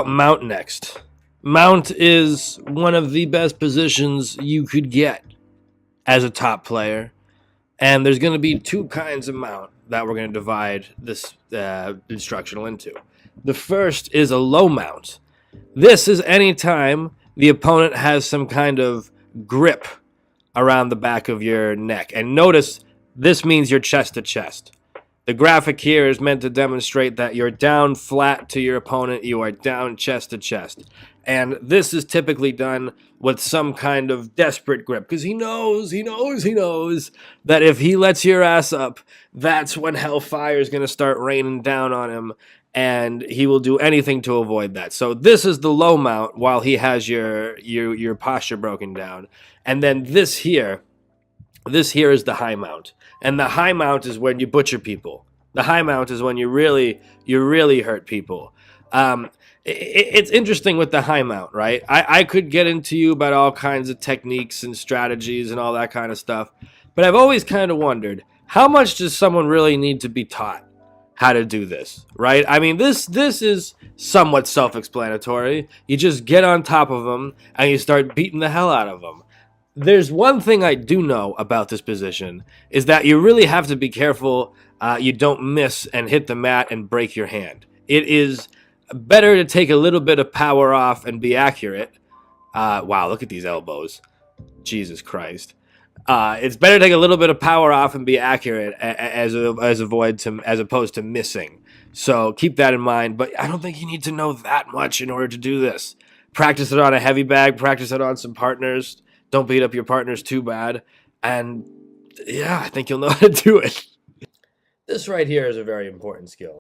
Mount next. Mount is one of the best positions you could get as a top player. And there's going to be two kinds of mount that we're going to divide this instructional into. The first is a low mount. This is any time the opponent has some kind of grip around the back of your neck. And notice this means you're chest to chest. The graphic here is meant to demonstrate that you're down flat to your opponent, you are down chest to chest. And this is typically done with some kind of desperate grip because he knows that if he lets your ass up, that's when hellfire is going to start raining down on him, and he will do anything to avoid that. So this is the low mount while he has your posture broken down. And then this here is the high mount. And the high mount is when you butcher people. The high mount is when you really hurt people. It's interesting with the high mount, right? I could get into you about all kinds of techniques and strategies and all that kind of stuff. But I've always kind of wondered, how much does someone really need to be taught how to do this, right? I mean, this is somewhat self-explanatory. You just get on top of them and you start beating the hell out of them. There's one thing I do know about this position is that you really have to be careful you don't miss and hit the mat and break your hand. It is better to take a little bit of power off and be accurate. Wow, look at these elbows. Jesus Christ. It's better to take a little bit of power off and be accurate as opposed to missing. So keep that in mind. But I don't think you need to know that much in order to do this. Practice it on a heavy bag. Practice it on some partners. Don't beat up your partners too bad. And yeah, I think you'll know how to do it. This right here is a very important skill.